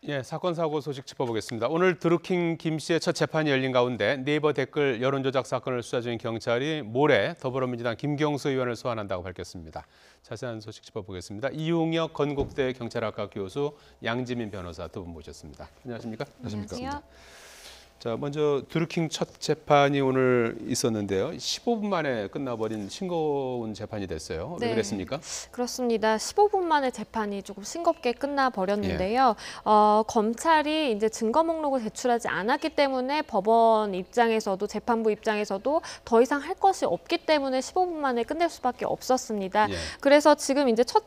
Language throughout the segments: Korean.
예, 사건 사고 소식 짚어보겠습니다. 오늘 드루킹 김 씨의 첫 재판이 열린 가운데 네이버 댓글 여론조작 사건을 수사 중인 경찰이 모레 더불어민주당 김경수 의원을 소환한다고 밝혔습니다. 자세한 소식 짚어보겠습니다. 이용혁 건국대 경찰학과 교수, 양지민 변호사 두 분 모셨습니다. 안녕하십니까? 안녕하세요. 자, 먼저 드루킹 첫 재판이 오늘 있었는데요. 15분 만에 끝나버린 싱거운 재판이 됐어요. 왜 그랬습니까? 그렇습니다. 15분 만에 재판이 조금 싱겁게 끝나버렸는데요. 검찰이 이제 증거 목록을 제출하지 않았기 때문에 법원 입장에서도 재판부 입장에서도 더 이상 할 것이 없기 때문에 15분 만에 끝낼 수밖에 없었습니다. 그래서 지금 이제 첫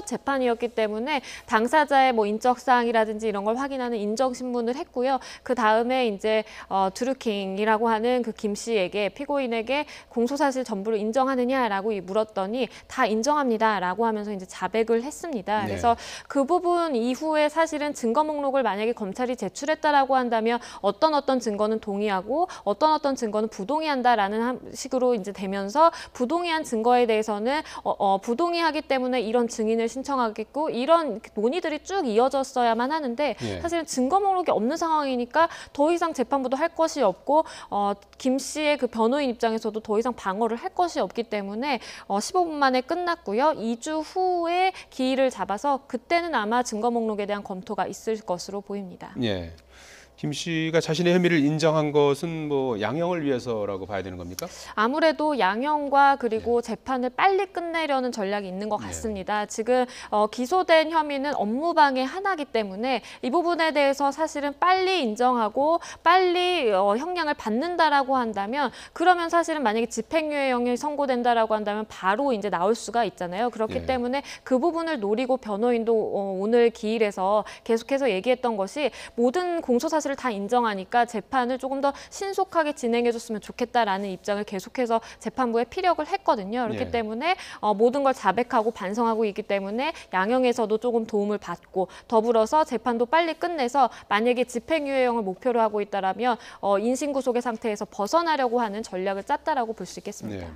재판이었기 때문에 당사자의 뭐 인적 사항이라든지 이런 걸 확인하는 인정 신문을 했고요. 그 다음에 이제 드루킹이라고 하는 그 김 씨에게 피고인에게 공소 사실 전부를 인정하느냐라고 물었더니 다 인정합니다라고 하면서 이제 자백을 했습니다. 그래서 그 부분 이후에 사실은 증거 목록을 만약에 검찰이 제출했다라고 한다면 어떤 증거는 동의하고 어떤 증거는 부동의한다라는 식으로 이제 되면서 부동의한 증거에 대해서는 부동의하기 때문에 이런 증인을 신청하겠고 이런 논의들이 쭉 이어졌어야만 하는데 사실은 증거 목록이 없는 상황이니까 더 이상 재판부도 할 것이 없고 김 씨의 그 변호인 입장에서도 더 이상 방어를 할 것이 없기 때문에 15분 만에 끝났고요. 2주 후에 기일을 잡아서 그때는 아마 증거 목록에 대한 검토가 있을 것으로 보입니다. 예. 김 씨가 자신의 혐의를 인정한 것은 뭐 양형을 위해서라고 봐야 되는 겁니까? 아무래도 양형과 그리고 재판을 빨리 끝내려는 전략이 있는 것 같습니다. 지금 기소된 혐의는 업무방해 하나이기 때문에 이 부분에 대해서 사실은 빨리 인정하고 빨리 형량을 받는다라고 한다면 그러면 사실은 만약에 집행유예형이 선고된다라고 한다면 바로 이제 나올 수가 있잖아요. 그렇기 때문에 그 부분을 노리고 변호인도 오늘 기일에서 계속해서 얘기했던 것이 모든 공소사실 다 인정하니까 재판을 조금 더 신속하게 진행해줬으면 좋겠다라는 입장을 계속해서 재판부에 피력을 했거든요. 그렇기 때문에 모든 걸 자백하고 반성하고 있기 때문에 양형에서도 조금 도움을 받고 더불어서 재판도 빨리 끝내서 만약에 집행유예형을 목표로 하고 있다라면 인신구속의 상태에서 벗어나려고 하는 전략을 짰다라고 볼 수 있겠습니다.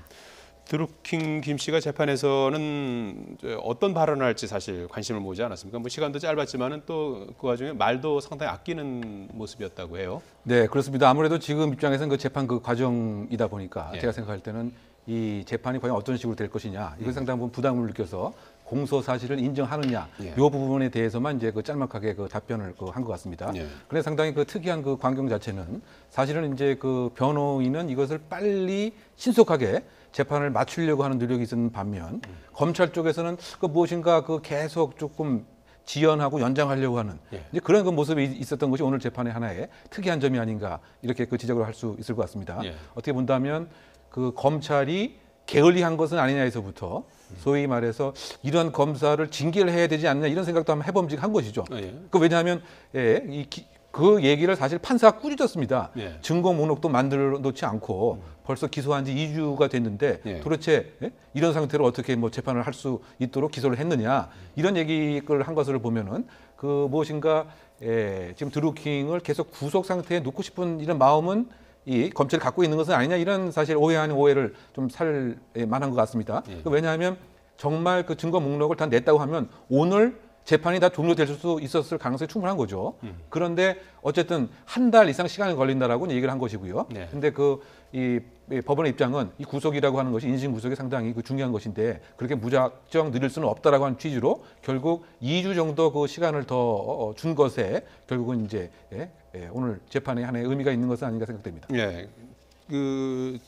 드루킹 김 씨가 재판에서는 어떤 발언을 할지 사실 관심을 모으지 않았습니까? 뭐 시간도 짧았지만은 또 그 와중에 말도 상당히 아끼는 모습이었다고 해요. 네, 그렇습니다. 아무래도 지금 입장에서는 그 재판 그 과정이다 보니까 제가 생각할 때는 이 재판이 과연 어떤 식으로 될 것이냐 이걸 상당히 부담을 느껴서 공소 사실을 인정하느냐 이 부분에 대해서만 이제 그 짤막하게 그 답변을 한 것 같습니다. 그런데 상당히 그 특이한 그 광경 자체는 사실은 이제 그 변호인은 이것을 빨리 신속하게 재판을 맞추려고 하는 노력이 있는 반면 검찰 쪽에서는 그 무엇인가 그 계속 조금 지연하고 연장하려고 하는 이제 그런 그 모습이 있었던 것이 오늘 재판의 하나의 특이한 점이 아닌가 이렇게 그 지적을 할 수 있을 것 같습니다. 어떻게 본다면 그 검찰이 게을리한 것은 아니냐에서부터 소위 말해서 이런 검사를 징계를 해야 되지 않느냐 이런 생각도 한번 해봄직한 것이죠. 그 왜냐하면 그 얘기를 사실 판사가 꾸짖었습니다. 증거 목록도 만들어 놓지 않고 벌써 기소한 지 2주가 됐는데 도대체 이런 상태로 어떻게 뭐 재판을 할 수 있도록 기소를 했느냐 이런 얘기를 한 것을 보면은 그 무엇인가 지금 드루킹을 계속 구속 상태에 놓고 싶은 이런 마음은 이 검찰이 갖고 있는 것은 아니냐 이런 사실 오해 아닌 오해를 좀 살 만한 것 같습니다. 왜냐하면 정말 그 증거 목록을 다 냈다고 하면 오늘 재판이 다 종료될 수 있었을 가능성이 충분한 거죠. 그런데 어쨌든 한 달 이상 시간이 걸린다라고 얘기를 한 것이고요. 근데 이 법원의 입장은 이 구속이라고 하는 것이 인신 구속이 상당히 그 중요한 것인데 그렇게 무작정 느릴 수는 없다라고 하는 취지로 결국 2주 정도 그 시간을 더 준 것에 결국은 이제 오늘 재판에 하나의 의미가 있는 것은 아닌가 생각됩니다. 그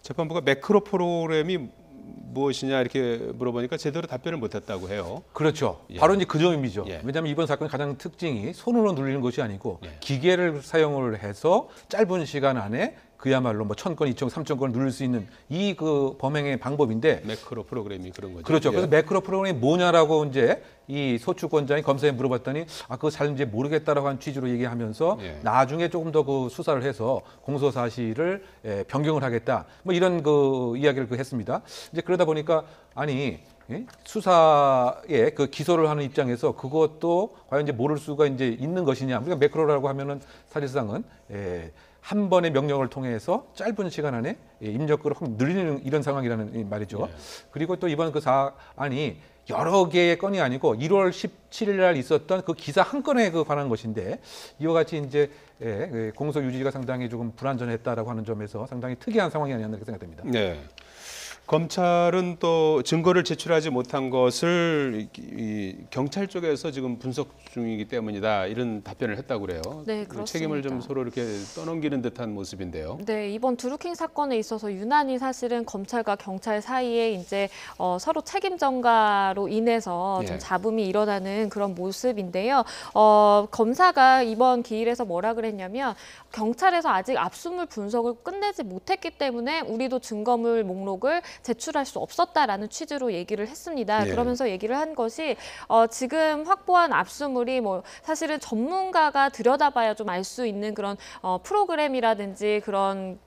재판부가 매크로 프로그램이 무엇이냐 이렇게 물어보니까 제대로 답변을 못했다고 해요. 그렇죠. 바로 이제 그 점이죠. 왜냐하면 이번 사건의 가장 특징이 손으로 누리는 것이 아니고 기계를 사용을 해서 짧은 시간 안에 그야말로 뭐 1000건, 2000건, 3000건을 누릴 수 있는 이 그 범행의 방법인데 매크로 프로그램이 그런 거죠. 그렇죠. 그래서 매크로 프로그램이 뭐냐라고 이제 이 소추권장이 검사에 물어봤더니 그거 잘 이제 모르겠다라고 한 취지로 얘기하면서 나중에 조금 더 그 수사를 해서 공소 사실을 변경을 하겠다. 뭐 이런 그 이야기를 했습니다. 이제 그러다 보니까 아니 수사에 그 기소를 하는 입장에서 그것도 과연 이제 모를 수가 이제 있는 것이냐. 우리가 매크로라고 하면은 사실상은 한 번의 명령을 통해서 짧은 시간 안에 입력을 확 늘리는 이런 상황이라는 말이죠. 그리고 또 이번 그 사안이 여러 개의 건이 아니고 1월 17일 날 있었던 그 기사 한 건에 관한 것인데 이와 같이 이제 공소 유지가 상당히 조금 불완전했다라고 하는 점에서 상당히 특이한 상황이 아니었나 이렇게 생각됩니다. 네. 검찰은 또 증거를 제출하지 못한 것을 이 경찰 쪽에서 지금 분석 중이기 때문이다 이런 답변을 했다고 그래요. 네, 그렇습니다. 책임을 좀 서로 이렇게 떠넘기는 듯한 모습인데요. 네, 이번 드루킹 사건에 있어서 유난히 사실은 검찰과 경찰 사이에 이제 서로 책임 전가로 인해서 좀 예. 잡음이 일어나는 그런 모습인데요. 검사가 이번 기일에서 뭐라 그랬냐면 경찰에서 아직 압수물 분석을 끝내지 못했기 때문에 우리도 증거물 목록을 제출할 수 없었다라는 취지로 얘기를 했습니다. 예. 그러면서 얘기를 한 것이 지금 확보한 압수물이 뭐 사실은 전문가가 들여다봐야 좀 알 수 있는 그런 프로그램이라든지 그런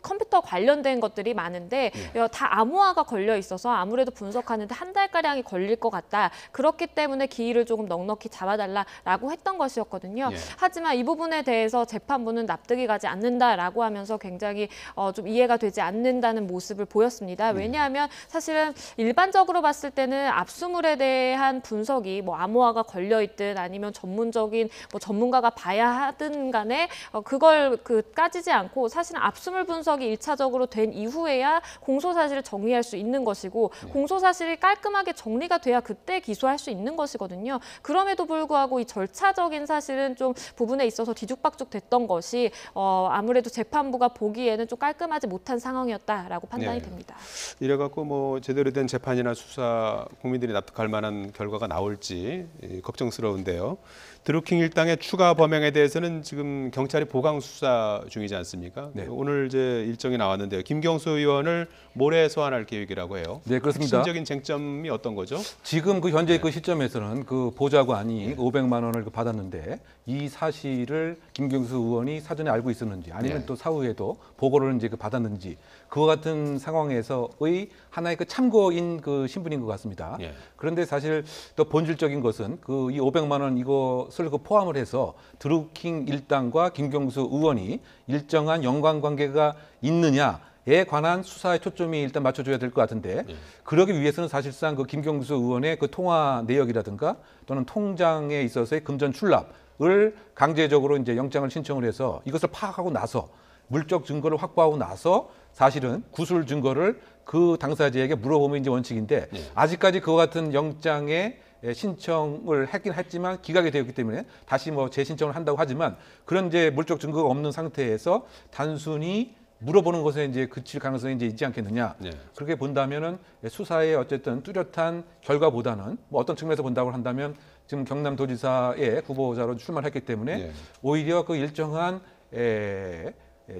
컴퓨터 관련된 것들이 많은데 다 암호화가 걸려 있어서 아무래도 분석하는데 한 달가량이 걸릴 것 같다. 그렇기 때문에 기일을 조금 넉넉히 잡아달라라고 했던 것이었거든요. 예. 하지만 이 부분에 대해서 재판부는 납득이 가지 않는다라고 하면서 굉장히 좀 이해가 되지 않는다는 모습을 보였습니다. 왜냐하면 사실은 일반적으로 봤을 때는 압수물에 대한 분석이 뭐 암호화가 걸려 있든 아니면 전문적인 뭐 전문가가 봐야 하든 간에 그걸 까지지 않고 사실은 압수물 분석이 1차적으로 된 이후에야 공소 사실을 정리할 수 있는 것이고 공소 사실이 깔끔하게 정리가 돼야 그때 기소할 수 있는 것이거든요. 그럼에도 불구하고 이 절차적인 사실은 좀 부분에 있어서 뒤죽박죽 됐던 것이 아무래도 재판부가 보기에는 좀 깔끔하지 못한 상황이었다라고 판단이 네. 됩니다. 이래갖고 뭐 제대로 된 재판이나 수사 국민들이 납득할 만한 결과가 나올지 걱정스러운데요. 드루킹 일당의 추가 범행에 대해서는 지금 경찰이 보강 수사 중이지 않습니까? 네. 오늘 이제 일정이 나왔는데요. 김경수 의원을 모레 소환할 계획이라고 해요. 네, 그렇습니다. 핵심적인 쟁점이 어떤 거죠? 지금 현재 시점에서는 보좌관이 500만 원을 받았는데 이 사실을 김경수 의원이 사전에 알고 있었는지 아니면 또 사후에도 보고를 이제 받았는지 그와 같은 상황에서의 하나의 참고인 신분인 것 같습니다. 예. 그런데 사실 더 본질적인 것은 이 500만 원 이것을 포함을 해서 드루킹 일당과 김경수 의원이 일정한 연관관계가 있느냐에 관한 수사에 초점이 일단 맞춰줘야 될 것 같은데 그러기 위해서는 사실상 김경수 의원의 통화 내역이라든가 또는 통장에 있어서의 금전 출납을 강제적으로 이제 영장을 신청을 해서 이것을 파악하고 나서 물적 증거를 확보하고 나서 사실은 구술 증거를 그 당사자에게 물어보면 이제 원칙인데 아직까지 그와 같은 영장의 신청을 했긴 했지만 기각이 되었기 때문에 다시 재신청을 한다고 하지만 그런 이제 물적 증거가 없는 상태에서 단순히 물어보는 것에 이제 그칠 가능성이 이제 있지 않겠느냐. 그렇게 본다면은 수사의 어쨌든 뚜렷한 결과보다는 어떤 측면에서 본다고 한다면 지금 경남도지사의 후보자로 출마했기 때문에 오히려 일정한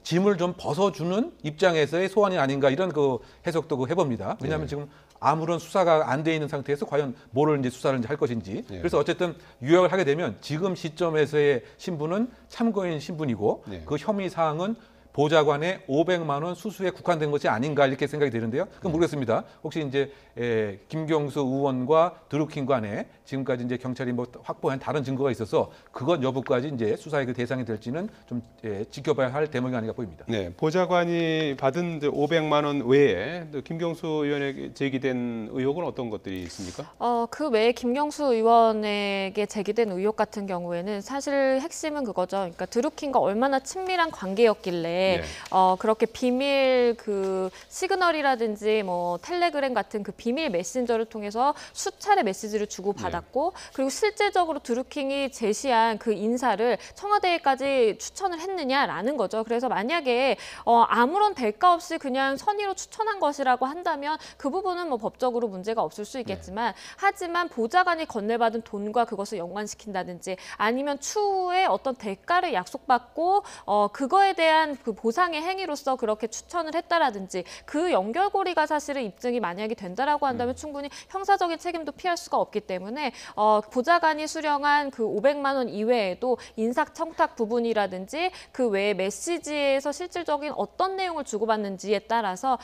짐을 좀 벗어주는 입장에서의 소환이 아닌가 이런 해석도 해봅니다. 왜냐하면 지금 아무런 수사가 안 돼 있는 상태에서 과연 뭐를 이제 수사를 할 것인지. 그래서 어쨌든 유역을 하게 되면 지금 시점에서의 신분은 참고인 신분이고 그 혐의 사항은 보좌관의 500만 원 수수에 국한된 것이 아닌가 이렇게 생각이 되는데요. 그럼 모르겠습니다. 혹시 이제 김경수 의원과 드루킹 간에 지금까지 이제 경찰이 확보한 다른 증거가 있어서 그것 여부까지 이제 수사의 대상이 될지는 좀 지켜봐야 할 대목이 아닌가 보입니다. 네, 보좌관이 받은 500만 원 외에 또 김경수 의원에게 제기된 의혹은 어떤 것들이 있습니까? 그 외에 김경수 의원에게 제기된 의혹 같은 경우에는 사실 핵심은 그거죠. 그러니까 드루킹과 얼마나 친밀한 관계였길래 그렇게 비밀 시그널이라든지 텔레그램 같은 비밀 메신저를 통해서 수차례 메시지를 주고 받았고 그리고 실제적으로 드루킹이 제시한 그 인사를 청와대에까지 추천을 했느냐라는 거죠. 그래서 만약에 아무런 대가 없이 그냥 선의로 추천한 것이라고 한다면 그 부분은 법적으로 문제가 없을 수 있겠지만 하지만 보좌관이 건네받은 돈과 그것을 연관시킨다든지 아니면 추후에 어떤 대가를 약속받고 그거에 대한 보상의 행위로서 그렇게 추천을 했다라든지 그 연결고리가 사실은 입증이 만약에 된다라고 한다면 충분히 형사적인 책임도 피할 수가 없기 때문에 보좌관이 수령한 500만 원 이외에도 인사청탁 부분이라든지 그 외에 메시지에서 실질적인 어떤 내용을 주고받는지에 따라서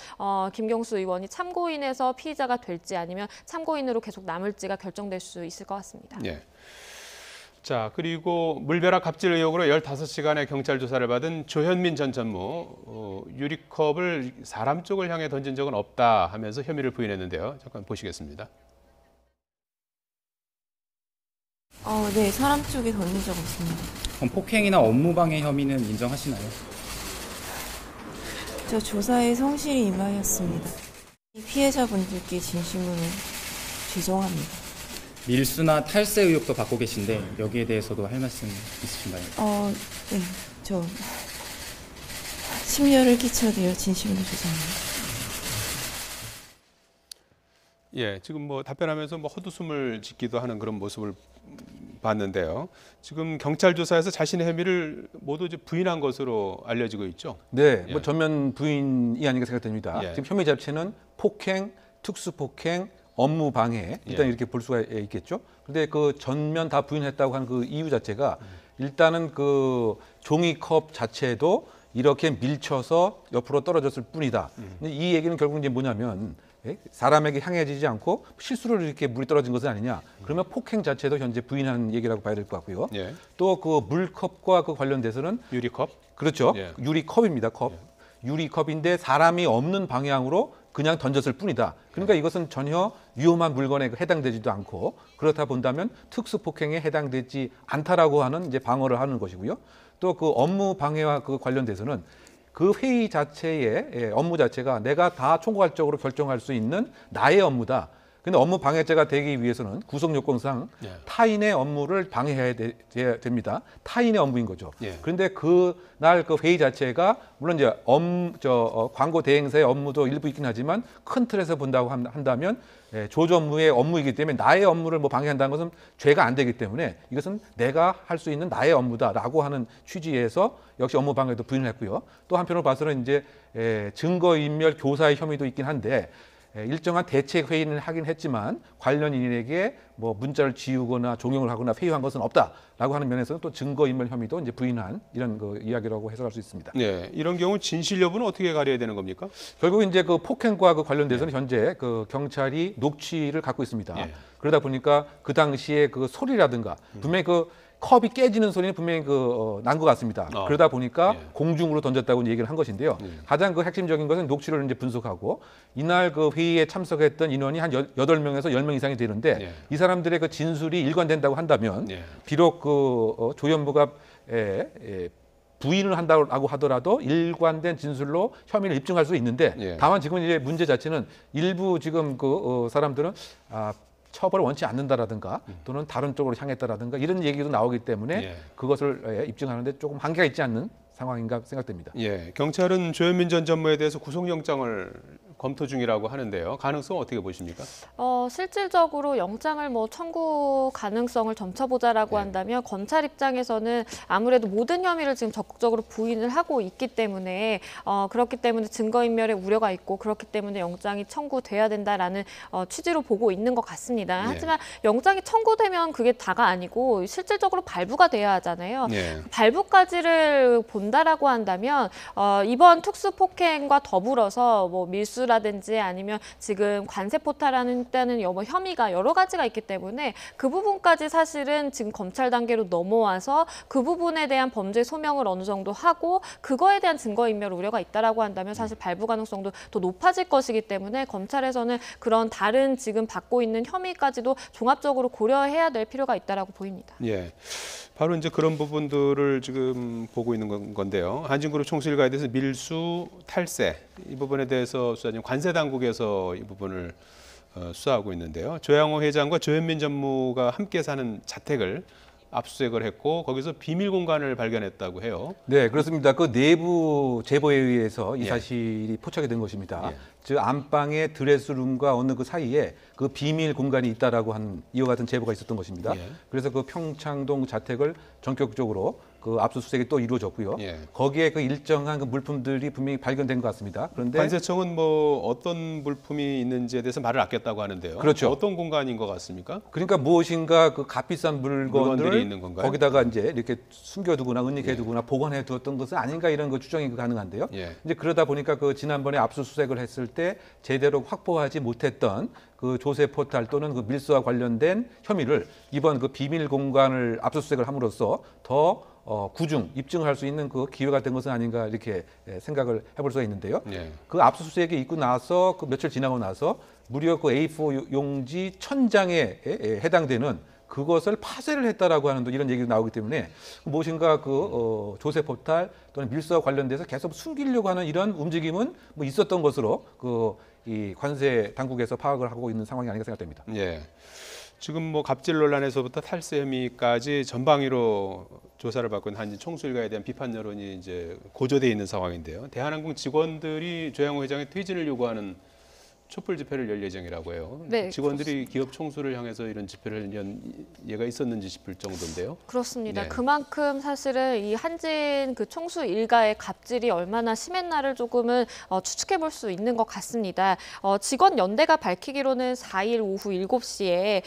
김경수 의원이 참고인에서 피의자가 될지 아니면 참고인으로 계속 남을지가 결정될 수 있을 것 같습니다. 자, 그리고 물벼락 갑질 의혹으로 15시간의 경찰 조사를 받은 조현민 전 전무, 유리컵을 사람 쪽을 향해 던진 적은 없다 하면서 혐의를 부인했는데요. 잠깐 보시겠습니다. 네, 사람 쪽에 던진 적 없습니다. 그럼 폭행이나 업무방해 혐의는 인정하시나요? 저 조사에 성실히 임하였습니다. 피해자분들께 진심으로 죄송합니다. 밀수나 탈세 의혹도 받고 계신데 여기에 대해서도 할 말씀 있으신가요? 네, 저 심려를 끼쳐드려 진심으로 죄송합니다. 예, 지금 뭐 답변하면서 뭐 헛웃음을 짓기도 하는 그런 모습을 봤는데요. 지금 경찰 조사에서 자신의 혐의를 모두 이제 부인한 것으로 알려지고 있죠. 네, 예. 뭐 전면 부인이 아닌가 생각됩니다. 예. 지금 혐의 자체는 폭행, 특수폭행, 업무 방해 일단 예. 이렇게 볼 수가 있겠죠. 근데 그 전면 다 부인했다고 한 그 이유 자체가 일단은 그 종이컵 자체도 이렇게 밀쳐서 옆으로 떨어졌을 뿐이다. 근데 이 얘기는 결국 이제 뭐냐면 사람에게 향해지지 않고 실수로 이렇게 물이 떨어진 것은 아니냐. 그러면 폭행 자체도 현재 부인한 얘기라고 봐야 될 것 같고요. 예. 또 그 물컵과 그 관련돼서는 유리컵. 그렇죠. 예. 유리컵입니다. 컵. 유리컵인데 사람이 없는 방향으로 그냥 던졌을 뿐이다. 그러니까 이것은 전혀 위험한 물건에 해당되지도 않고 그렇다 본다면 특수폭행에 해당되지 않다라고 하는 이제 방어를 하는 것이고요. 또 그 업무 방해와 그 관련돼서는 그 회의 자체의 업무 자체가 내가 다 총괄적으로 결정할 수 있는 나의 업무다. 근데 업무 방해죄가 되기 위해서는 구속 요건상 예. 타인의 업무를 방해해야 됩니다. 타인의 업무인 거죠. 예. 그런데 그날 그 회의 자체가 물론 이제 광고 대행사의 업무도 일부 있긴 하지만 큰 틀에서 본다고 한다면 조주 업무의 업무이기 때문에 나의 업무를 뭐 방해한다는 것은 죄가 안 되기 때문에 이것은 내가 할 수 있는 나의 업무다라고 하는 취지에서 역시 업무 방해도 부인을 했고요. 또 한편으로 봐서는 이제 증거인멸 교사의 혐의도 있긴 한데 일정한 대책 회의는 하긴 했지만 관련인에게 뭐 문자를 지우거나 종용을 하거나 회유한 것은 없다라고 하는 면에서는 또 증거인멸 혐의도 이제 부인한 이런 그 이야기라고 해석할 수 있습니다. 네, 이런 경우 진실 여부는 어떻게 가려야 되는 겁니까? 결국 이제 그 폭행과 그 관련돼서는 현재 그 경찰이 녹취를 갖고 있습니다. 예. 그러다 보니까 그 당시에 그 소리라든가 분명히 그 컵이 깨지는 소리는 분명히 난 것 같습니다. 그러다 보니까 예. 공중으로 던졌다고 얘기를 한 것인데요. 가장 그 핵심적인 것은 녹취를 이제 분석하고 이날 그 회의에 참석했던 인원이 한 8명에서 10명 이상이 되는데 예. 이 사람들의 그 진술이 일관된다고 한다면 예. 비록 그 조현무가 부인을 한다고 하더라도 일관된 진술로 혐의를 입증할 수 있는데 예. 다만 지금 이제 문제 자체는 일부 지금 그 사람들은 처벌을 원치 않는다라든가 또는 다른 쪽으로 향했다라든가 이런 얘기도 나오기 때문에 예. 그것을 입증하는데 조금 한계가 있지 않는 상황인가 생각됩니다. 예, 경찰은 조현민 전 전무에 대해서 구속영장을 검토 중이라고 하는데요. 가능성 어떻게 보십니까? 실질적으로 영장을 뭐 청구 가능성을 점쳐보자라고 네. 한다면 검찰 입장에서는 아무래도 모든 혐의를 지금 적극적으로 부인을 하고 있기 때문에 그렇기 때문에 증거인멸의 우려가 있고 그렇기 때문에 영장이 청구돼야 된다라는 취지로 보고 있는 것 같습니다. 네. 하지만 영장이 청구되면 그게 다가 아니고 실질적으로 발부가 돼야 하잖아요. 네. 발부까지를 본다라고 한다면 이번 특수폭행과 더불어서 뭐 밀수라든지 아니면 지금 관세포탈하는 때는 혐의가 여러 가지가 있기 때문에 그 부분까지 사실은 지금 검찰 단계로 넘어와서 그 부분에 대한 범죄 소명을 어느 정도 하고 그거에 대한 증거인멸 우려가 있다라고 한다면 사실 발부 가능성도 더 높아질 것이기 때문에 검찰에서는 그런 다른 지금 받고 있는 혐의까지도 종합적으로 고려해야 될 필요가 있다라고 보입니다. 예. 바로 이제 그런 부분들을 지금 보고 있는 건데요. 한진그룹 총수일가에 대해서 밀수, 탈세 이 부분에 대해서 수사팀 관세 당국에서 이 부분을 수사하고 있는데요. 조양호 회장과 조현민 전무가 함께 사는 자택을 압수수색을 했고 거기서 비밀 공간을 발견했다고 해요. 네, 그렇습니다. 그 내부 제보에 의해서 이 예. 사실이 포착이 된 것입니다. 예. 즉 안방의 드레스룸과 어느 그 사이에 그 비밀 공간이 있다라고 한 이와 같은 제보가 있었던 것입니다. 예. 그래서 그 평창동 자택을 전격적으로 그 압수수색이 또 이루어졌고요. 예. 거기에 그 일정한 그 물품들이 분명히 발견된 것 같습니다. 그런데 관세청은 뭐 어떤 물품이 있는지에 대해서 말을 아꼈다고 하는데요. 그렇죠. 어떤 공간인 것 같습니까? 그러니까 무엇인가 그 값비싼 물건들을 물건들이 있는 건가요? 거기다가 이제 이렇게 숨겨두거나 은닉해두거나 보관해 두었던 것은 아닌가 이런 그 추정이 가능한데요. 예. 이제 그러다 보니까 그 지난번에 압수수색을 했을 때 제대로 확보하지 못했던 그 조세 포탈 또는 그 밀수와 관련된 혐의를 이번 그 비밀 공간을 압수수색을 함으로써 더 구중 입증할 수 있는 그 기회가 된 것은 아닌가 이렇게 생각을 해볼 수가 있는데요. 예. 그 압수수색이 있고 나서 그 며칠 지나고 나서 무려 그 A4 용지 1000장에 해당되는 그것을 파쇄를 했다라고 하는 이런 얘기가 나오기 때문에 무엇인가 조세 포탈 또는 밀수와 관련돼서 계속 숨기려고 하는 이런 움직임은 뭐 있었던 것으로 이 관세 당국에서 파악을 하고 있는 상황이 아닌가 생각됩니다. 예. 지금 뭐 갑질 논란에서부터 탈세 혐의까지 전방위로 조사를 받고 있는 한진 총수 일가에 대한 비판 여론이 이제 고조돼 있는 상황인데요. 대한항공 직원들이 조양호 회장의 퇴진을 요구하는 촛불 집회를 열 예정이라고 해요. 네, 직원들이 기업 총수를 향해서 이런 집회를 연 예가 있었는지 싶을 정도인데요. 그렇습니다. 네. 그만큼 사실은 이 한진 그 총수 일가의 갑질이 얼마나 심했나를 조금은 추측해 볼 수 있는 것 같습니다. 직원 연대가 밝히기로는 4일 오후 7시에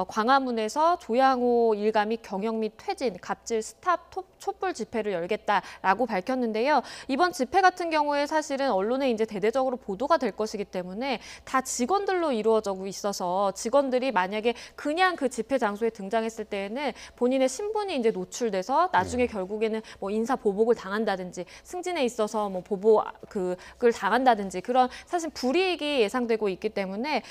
광화문에서 조양호 일가 및 경영 및 퇴진, 갑질 스탑 촛불 집회를 열겠다라고 밝혔는데요. 이번 집회 같은 경우에 사실은 언론에 이제 대대적으로 보도가 될 것이기 때문에 다 직원들로 이루어져 있어서 직원들이 만약에 그냥 그 집회 장소에 등장했을 때에는 본인의 신분이 이제 노출돼서 나중에 결국에는 뭐 인사 보복을 당한다든지 승진에 있어서 뭐 보복을 당한다든지 그런 사실 불이익이 예상되고 있기 때문에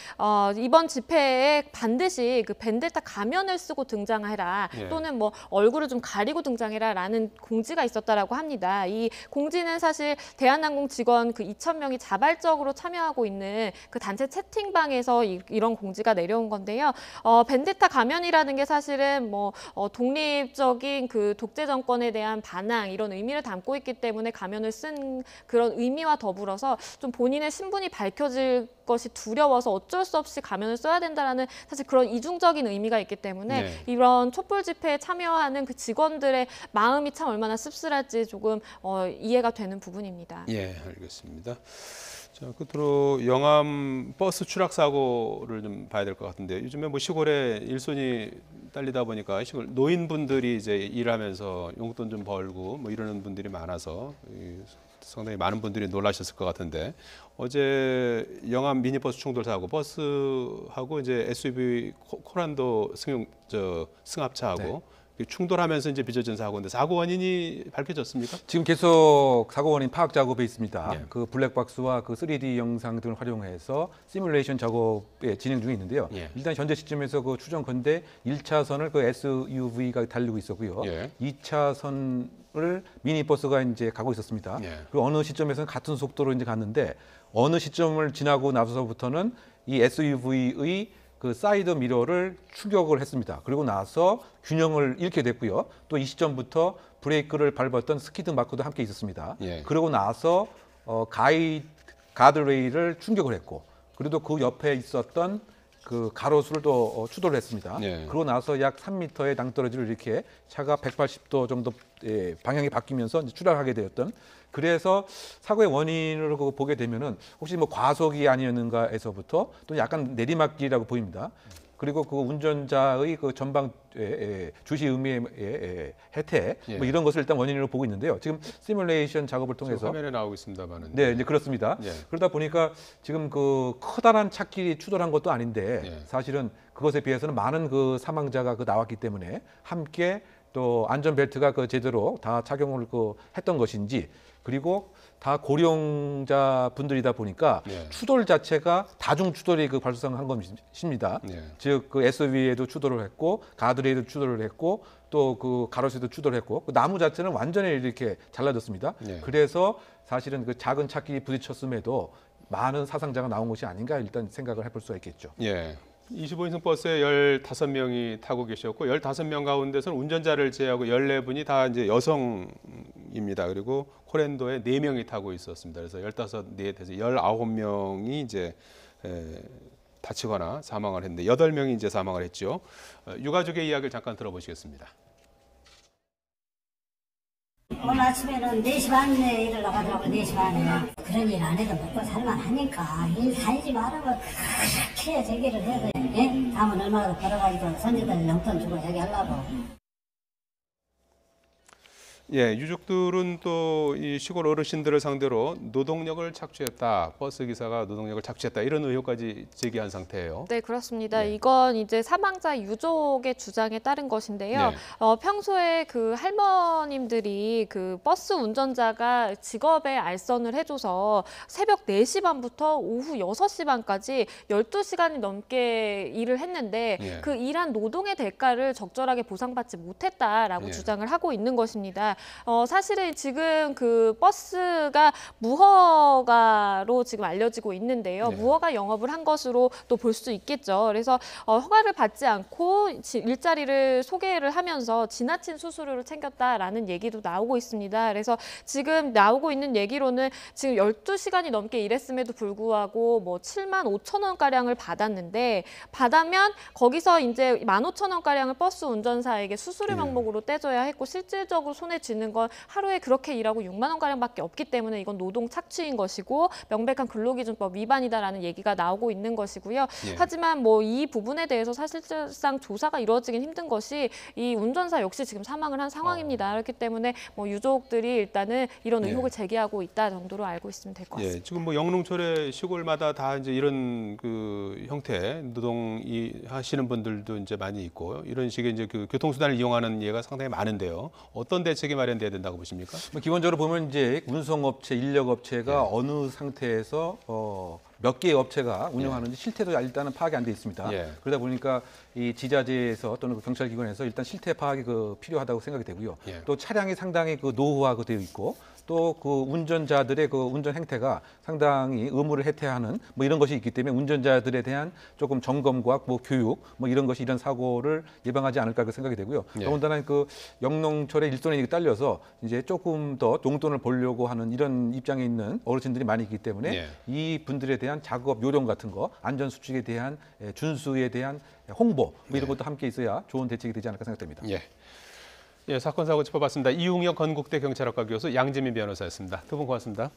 이번 집회에 반드시 그 벤데타 가면을 쓰고 등장해라 또는 뭐 얼굴을 좀 가리고 등장해라라는 공지가 있었다라고 합니다. 이 공지는 사실 대한항공 직원 그 2,000명이 자발적으로 참여하고 있는 그 단체 채팅방에서 이런 공지가 내려온 건데요. 벤데타 가면이라는 게 사실은 뭐 독립적인 그 독재 정권에 대한 반항 이런 의미를 담고 있기 때문에 가면을 쓴 그런 의미와 더불어서 좀 본인의 신분이 밝혀질 것이 두려워서 어쩔 수 없이 가면을 써야 된다라는 사실 그런 이중적인 의미가 있기 때문에 이런 촛불 집회에 참여하는 그 직원들의 마음이 참 얼마나 씁쓸할지 조금 이해가 되는 부분입니다. 예, 알겠습니다. 자, 끝으로 영암 버스 추락 사고를 좀 봐야 될 것 같은데 요즘에 뭐 시골에 일손이 딸리다 보니까 시골 노인분들이 이제 일하면서 용돈 좀 벌고 뭐 이러는 분들이 많아서 상당히 많은 분들이 놀라셨을 것 같은데 어제 영암 미니버스 충돌 사고 버스하고 이제 SUV 코란도 승합차하고 충돌하면서 이제 빚어진 사고인데 사고 원인이 밝혀졌습니까? 지금 계속 사고 원인 파악 작업에 있습니다. 예. 그 블랙박스와 그 3D 영상 등을 활용해서 시뮬레이션 작업에 진행 중에 있는데요. 예. 일단 현재 시점에서 그 추정컨대 1차선을 그 SUV가 달리고 있었고요. 예. 2차선을 미니버스가 이제 가고 있었습니다. 예. 그 어느 시점에서는 같은 속도로 이제 갔는데 어느 시점을 지나고 나서부터는 이 SUV의 그 사이드 미러를 추격을 했습니다. 그리고 나서 균형을 잃게 됐고요. 또 이 시점부터 브레이크를 밟았던 스키드 마크도 함께 있었습니다. 예. 그러고 나서 가드레일을 충격을 했고, 그리고 그 옆에 있었던 그 가로수를 또 추돌을 했습니다. 예. 그러고 나서 약 3m의 낭떠러지를 이렇게 차가 180도 정도 방향이 바뀌면서 이제 추락하게 되었던. 그래서 사고의 원인을 보게 되면은 혹시 뭐 과속이 아니었는가에서부터 또 약간 내리막길이라고 보입니다. 그리고 그 운전자의 그 전방 주시 의무의 혜택 뭐 이런 것을 일단 원인으로 보고 있는데요. 지금 시뮬레이션 작업을 통해서 화면에 나오고 있습니다만은. 네, 이제 그렇습니다. 예. 그러다 보니까 지금 그 커다란 차길이 추돌한 것도 아닌데 사실은 그것에 비해서는 많은 그 사망자가 나왔기 때문에 함께 또 안전벨트가 제대로 다 착용을 했던 것인지 그리고 다 고령자 분들이다 보니까 추돌 자체가 다중 추돌이 발생한 것입니다. 즉 그 SUV에도 추돌을 했고 가드레일도 추돌을 했고 또 그 가로수도 추돌을 했고 그 나무 자체는 완전히 이렇게 잘라졌습니다. 그래서 사실은 그 작은 차길이 부딪혔음에도 많은 사상자가 나온 것이 아닌가 일단 생각을 해볼 수가 있겠죠. 예. 25인승 버스에 15명이 타고 계셨고 15명 가운데서는 운전자를 제외하고 14분이 다 이제 여성입니다. 그리고 코랜도에 4명이 타고 있었습니다. 그래서 15에서 19명이 이제 다치거나 사망을 했는데 8명이 이제 사망을 했죠. 유가족의 이야기를 잠깐 들어보시겠습니다. 오늘 아침에는 4시 반에 일을 나가더라고. 4시 반에. 그런 일 안 해도 먹고 살만 하니까 일 살지 말라고 그렇게 제기를 해서 예? 다음은 얼마나 벌어가지고 선지들 용돈 주고 저기 하려고. 예, 유족들은 또 이 시골 어르신들을 상대로 노동력을 착취했다, 버스 기사가 노동력을 착취했다 이런 의혹까지 제기한 상태예요. 네, 그렇습니다. 예. 이건 이제 사망자 유족의 주장에 따른 것인데요. 네. 평소에 그 할머님들이 그 버스 운전자가 직업에 알선을 해줘서 새벽 4시 반부터 오후 6시 반까지 12시간이 넘게 일을 했는데 예. 그 일한 노동의 대가를 적절하게 보상받지 못했다라고 예. 주장을 하고 있는 것입니다. 사실은 지금 그 버스가 무허가로 지금 알려지고 있는데요. 네. 무허가 영업을 한 것으로 또 볼 수 있겠죠. 그래서 허가를 받지 않고 일자리를 소개를 하면서 지나친 수수료를 챙겼다라는 얘기도 나오고 있습니다. 그래서 지금 나오고 있는 얘기로는 지금 12시간이 넘게 일했음에도 불구하고 뭐 7만 5천 원가량을 받았는데 받으면 거기서 이제 15,000원가량을 버스 운전사에게 수수료 명목으로 떼줘야 했고 실질적으로 손에 쥐는 건 하루에 그렇게 일하고 6만 원가량밖에 없기 때문에 이건 노동 착취인 것이고 명백한 근로기준법 위반이다라는 얘기가 나오고 있는 것이고요. 예. 하지만 뭐 이 부분에 대해서 사실상 조사가 이루어지긴 힘든 것이 이 운전사 역시 지금 사망을 한 상황입니다. 그렇기 때문에 뭐 유족들이 일단은 이런 예. 의혹을 제기하고 있다 정도로 알고 있으면 될 것 같습니다. 예, 지금 뭐 영농촌의 시골마다 다 이제 이런 그 형태 노동 하시는 분들도 이제 많이 있고 이런 식의 이제 그 교통수단을 이용하는 예가 상당히 많은데요. 어떤 대책이 마련돼야 된다고 보십니까? 뭐 기본적으로 보면 이제 운송업체, 인력업체가 어느 상태에서 몇 개의 업체가 운영하는지 실태도 일단은 파악이 안 돼 있습니다. 예. 그러다 보니까 이 지자체에서 또는 그 경찰기관에서 일단 실태 파악이 필요하다고 생각이 되고요. 예. 또 차량이 상당히 노후화가 되어 있고 또 그 운전자들의 그 운전 행태가 상당히 의무를 해태하는 뭐 이런 것이 있기 때문에 운전자들에 대한 조금 점검과 뭐 교육 뭐 이런 것이 이런 사고를 예방하지 않을까 그 생각이 되고요. 예. 더군다나 그 영농철의 일손이 딸려서 이제 조금 더 용돈을 벌려고 하는 이런 입장에 있는 어르신들이 많이 있기 때문에 예. 이 분들에 대한 작업 요령 같은 거, 안전 수칙에 대한 준수에 대한 홍보 뭐 이런 것도 함께 있어야 좋은 대책이 되지 않을까 생각됩니다. 예. 예, 사건 사고 짚어봤습니다. 이웅혁 건국대 경찰학과 교수, 양재민 변호사였습니다. 두 분 고맙습니다.